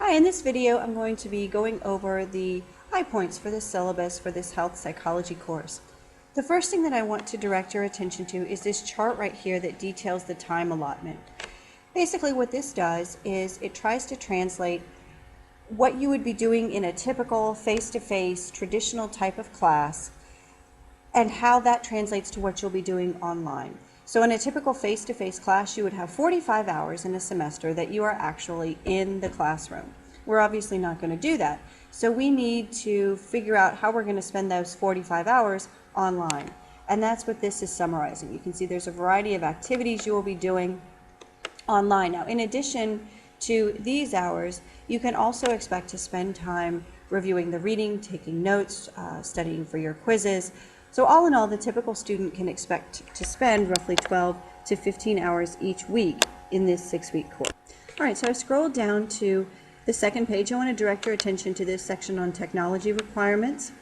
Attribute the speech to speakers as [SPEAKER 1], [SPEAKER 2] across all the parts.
[SPEAKER 1] Hi, in this video I'm going to be going over the high points for the syllabus for this health psychology course. The first thing that I want to direct your attention to is this chart right here that details the time allotment. Basically what this does is it tries to translate what you would be doing in a typical face-to-face traditional type of class and how that translates to what you'll be doing online. So in a typical face-to-face class, you would have 45 hours in a semester that you are actually in the classroom. We're obviously not going to do that. So we need to figure out how we're going to spend those 45 hours online. And that's what this is summarizing. You can see there's a variety of activities you will be doing online. Now, in addition to these hours, you can also expect to spend time reviewing the reading, taking notes, studying for your quizzes. So all in all, the typical student can expect to spend roughly 12 to 15 hours each week in this 6-week course. All right, so I scrolled down to the second page. I want to direct your attention to this section on technology requirements.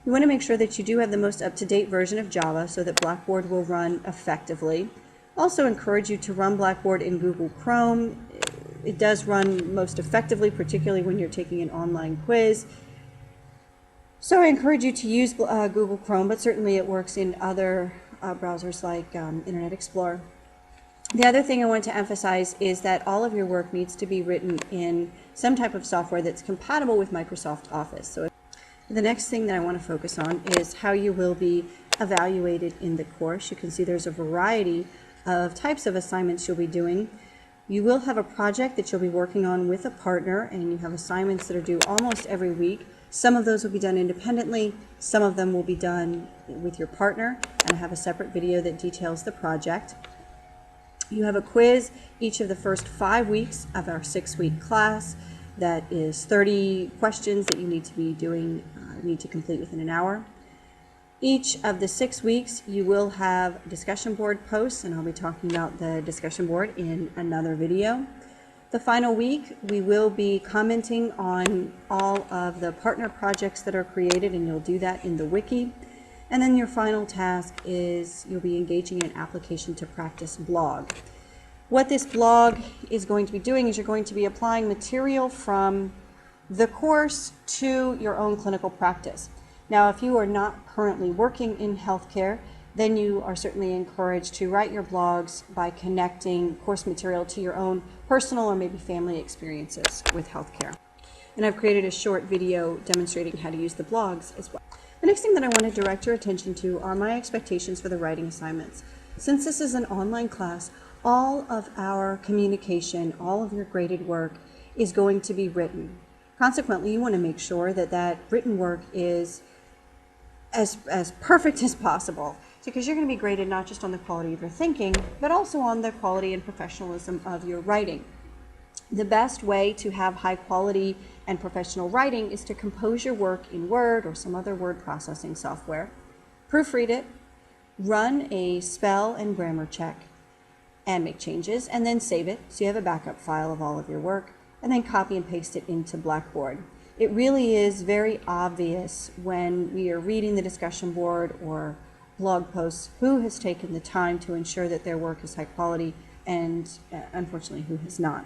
[SPEAKER 1] You want to make sure that you do have the most up-to-date version of Java so that Blackboard will run effectively. Also encourage you to run Blackboard in Google Chrome. It does run most effectively, particularly when you're taking an online quiz. So I encourage you to use Google Chrome, but certainly it works in other browsers like Internet Explorer. The other thing I want to emphasize is that all of your work needs to be written in some type of software that's compatible with Microsoft Office. So the next thing that I want to focus on is how you will be evaluated in the course. You can see there's a variety of types of assignments you'll be doing. You will have a project that you'll be working on with a partner, and you have assignments that are due almost every week. Some of those will be done independently, some of them will be done with your partner, and I have a separate video that details the project. You have a quiz each of the first 5 weeks of our 6-week class. That is 30 questions that you need to be doing, need to complete within an hour. Each of the 6 weeks you will have discussion board posts, and I'll be talking about the discussion board in another video. The final week, we will be commenting on all of the partner projects that are created, and you'll do that in the wiki. And then your final task is you'll be engaging in an application to practice blog. What this blog is going to be doing is you're going to be applying material from the course to your own clinical practice. Now, if you are not currently working in healthcare, then you are certainly encouraged to write your blogs by connecting course material to your own personal or maybe family experiences with healthcare. And I've created a short video demonstrating how to use the blogs as well. The next thing that I want to direct your attention to are my expectations for the writing assignments. Since this is an online class, all of our communication, all of your graded work is going to be written. Consequently, you want to make sure that that written work is as perfect as possible, because you're going to be graded not just on the quality of your thinking, but also on the quality and professionalism of your writing. The best way to have high quality and professional writing is to compose your work in Word or some other word processing software, proofread it, run a spell and grammar check, and make changes, and then save it so you have a backup file of all of your work, and then copy and paste it into Blackboard. It really is very obvious when we are reading the discussion board or blog posts who has taken the time to ensure that their work is high quality and unfortunately who has not.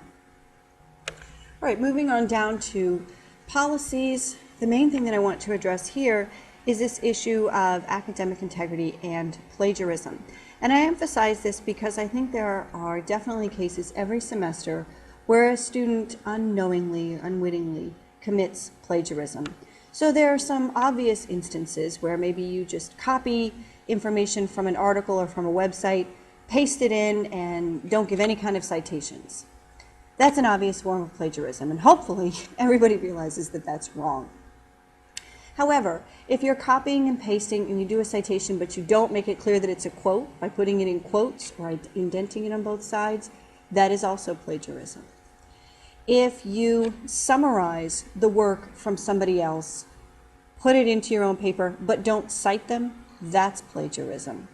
[SPEAKER 1] All right, moving on down to policies. The main thing that I want to address here is this issue of academic integrity and plagiarism. And I emphasize this because I think there are definitely cases every semester where a student unknowingly, unwittingly commits plagiarism. So there are some obvious instances where maybe you just copy information from an article or from a website, paste it in, and don't give any kind of citations. That's an obvious form of plagiarism, and hopefully everybody realizes that that's wrong. However, if you're copying and pasting and you do a citation but you don't make it clear that it's a quote by putting it in quotes or indenting it on both sides, that is also plagiarism. If you summarize the work from somebody else, put it into your own paper, but don't cite them, that's plagiarism.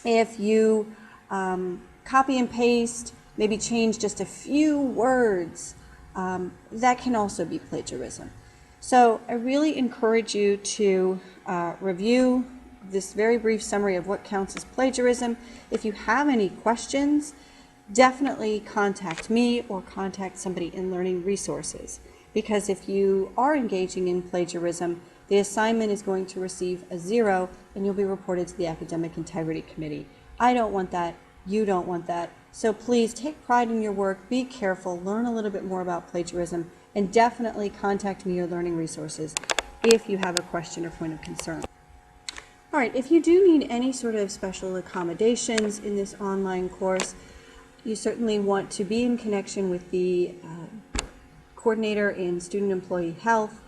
[SPEAKER 1] If you copy and paste, maybe change just a few words, that can also be plagiarism. So I really encourage you to review this very brief summary of what counts as plagiarism. If you have any questions, definitely contact me or contact somebody in Learning Resources, because if you are engaging in plagiarism, the assignment is going to receive a 0 and you'll be reported to the Academic Integrity Committee. I don't want that. You don't want that. So please take pride in your work, be careful, learn a little bit more about plagiarism, and definitely contact me or Learning Resources if you have a question or point of concern. All right, if you do need any sort of special accommodations in this online course, you certainly want to be in connection with the coordinator in Student Employee Health,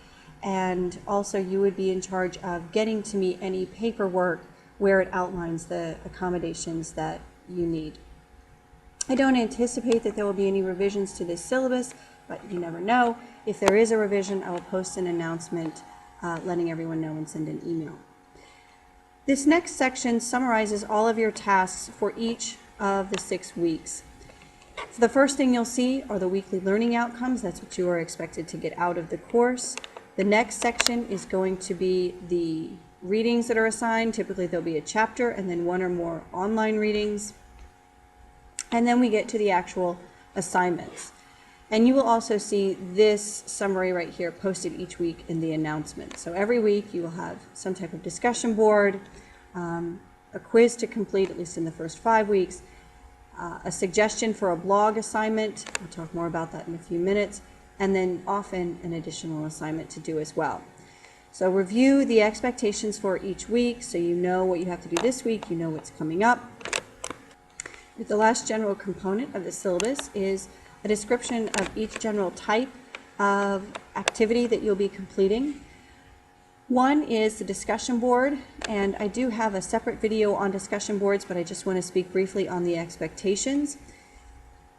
[SPEAKER 1] and also you would be in charge of getting to me any paperwork where it outlines the accommodations that you need. I don't anticipate that there will be any revisions to this syllabus, but you never know. If there is a revision, I will post an announcement letting everyone know and send an email. This next section summarizes all of your tasks for each of the 6 weeks. So the first thing you'll see are the weekly learning outcomes. That's what you are expected to get out of the course. The next section is going to be the readings that are assigned. Typically there'll be a chapter and then 1 or more online readings. And then we get to the actual assignments. And you will also see this summary right here posted each week in the announcement. So every week you will have some type of discussion board, a quiz to complete, at least in the first 5 weeks, a suggestion for a blog assignment. We'll talk more about that in a few minutes. And then often an additional assignment to do as well. So review the expectations for each week so you know what you have to do this week, you know what's coming up. The last general component of the syllabus is a description of each general type of activity that you'll be completing. One is the discussion board, and I do have a separate video on discussion boards, but I just want to speak briefly on the expectations.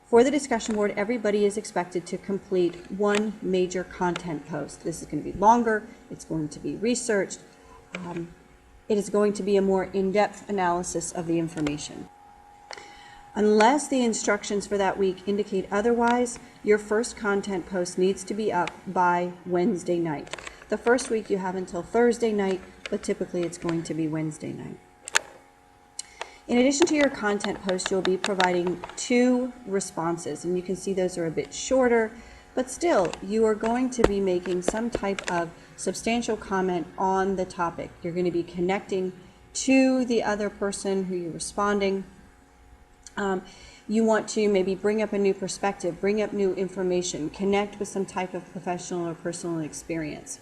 [SPEAKER 1] For the discussion board, everybody is expected to complete 1 major content post. This is going to be longer, it's going to be researched, it is going to be a more in-depth analysis of the information. Unless the instructions for that week indicate otherwise, your first content post needs to be up by Wednesday night. The first week you have until Thursday night, but typically it's going to be Wednesday night. In addition to your content post, you'll be providing 2 responses, and you can see those are a bit shorter, but still, you are going to be making some type of substantial comment on the topic. You're going to be connecting to the other person who you're responding. You want to maybe bring up a new perspective, bring up new information, connect with some type of professional or personal experience.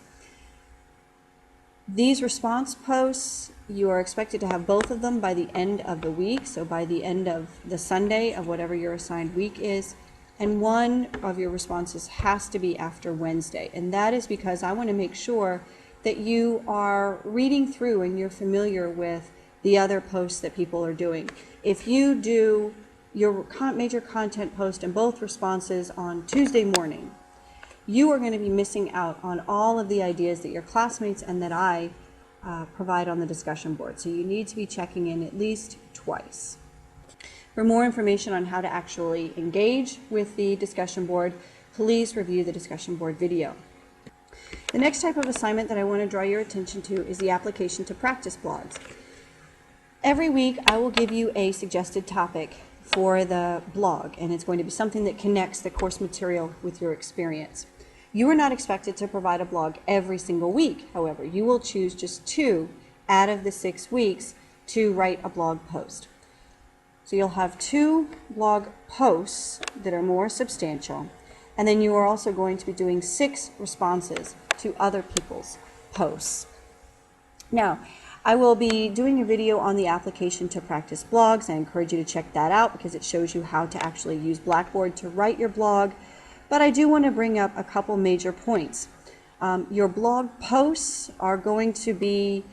[SPEAKER 1] These response posts, you are expected to have both of them by the end of the week, so by the end of the Sunday of whatever your assigned week is, and 1 of your responses has to be after Wednesday. And that is because I want to make sure that you are reading through and you're familiar with the other posts that people are doing. If you do your major content post and both responses on Tuesday morning, you are going to be missing out on all of the ideas that your classmates and that I provide on the discussion board. So you need to be checking in at least twice. For more information on how to actually engage with the discussion board, please review the discussion board video. The next type of assignment that I want to draw your attention to is the application to practice blogs. Every week I will give you a suggested topic for the blog, and it's going to be something that connects the course material with your experience. You are not expected to provide a blog every single week. However, you will choose just 2 out of the 6 weeks to write a blog post. So you'll have 2 blog posts that are more substantial, and then you are also going to be doing 6 responses to other people's posts. Now, I will be doing a video on the application to practice blogs. I encourage you to check that out because it shows you how to actually use Blackboard to write your blog. But I do want to bring up a couple major points. Your blog posts are going to be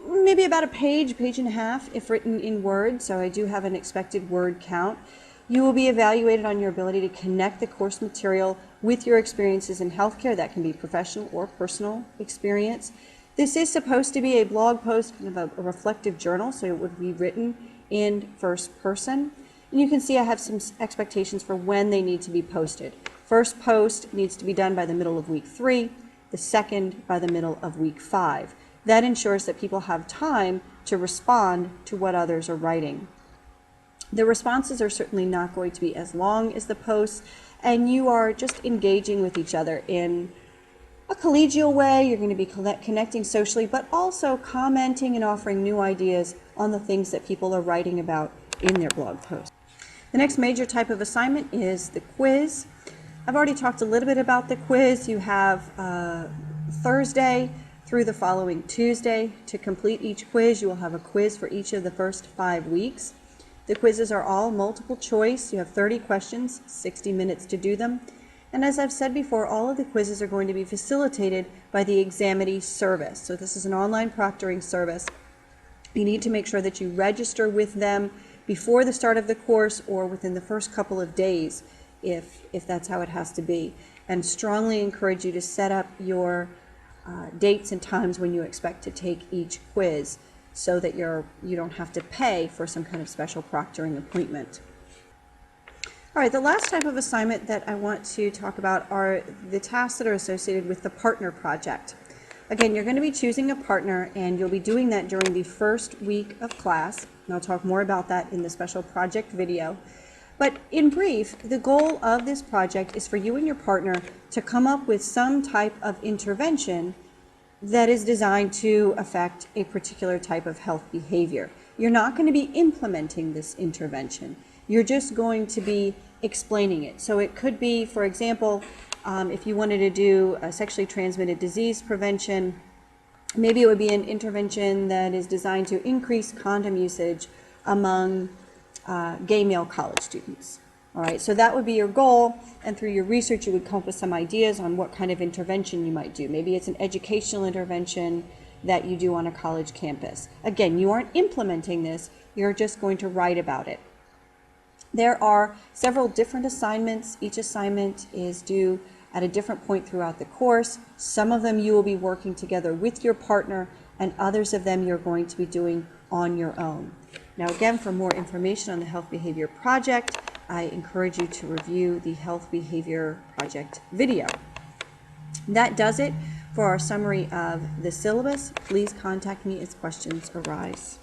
[SPEAKER 1] maybe about a page and a half if written in Word, so I do have an expected word count. You will be evaluated on your ability to connect the course material with your experiences in healthcare. That can be professional or personal experience. This is supposed to be a blog post, kind of a reflective journal, so it would be written in first person. And you can see I have some expectations for when they need to be posted. First post needs to be done by the middle of week 3, the second by the middle of week 5. That ensures that people have time to respond to what others are writing. The responses are certainly not going to be as long as the posts, and you are just engaging with each other in a collegial way. You're going to be connecting socially, but also commenting and offering new ideas on the things that people are writing about in their blog posts. The next major type of assignment is the quiz. I've already talked a little bit about the quiz. You have Thursday through the following Tuesday to complete each quiz. You will have a quiz for each of the first 5 weeks. The quizzes are all multiple choice. You have 30 questions, 60 minutes to do them. And as I've said before, all of the quizzes are going to be facilitated by the Examinee service. So this is an online proctoring service. You need to make sure that you register with them before the start of the course or within the first couple of days if that's how it has to be. And strongly encourage you to set up your dates and times when you expect to take each quiz so that you don't have to pay for some kind of special proctoring appointment. All right, the last type of assignment that I want to talk about are the tasks that are associated with the partner project. Again, you're going to be choosing a partner, and you'll be doing that during the first week of class, and I'll talk more about that in the special project video. But in brief, the goal of this project is for you and your partner to come up with some type of intervention that is designed to affect a particular type of health behavior. You're not going to be implementing this intervention. You're just going to be explaining it. So it could be, for example, if you wanted to do a sexually transmitted disease prevention, maybe it would be an intervention that is designed to increase condom usage among gay male college students. All right, so that would be your goal, and through your research you would come up with some ideas on what kind of intervention you might do. Maybe it's an educational intervention that you do on a college campus. Again, you aren't implementing this, you're just going to write about it. There are several different assignments. Each assignment is due at a different point throughout the course. Some of them you will be working together with your partner, and others of them you're going to be doing on your own. Now again, for more information on the Health Behavior Project, I encourage you to review the Health Behavior Project video. That does it for our summary of the syllabus. Please contact me as questions arise.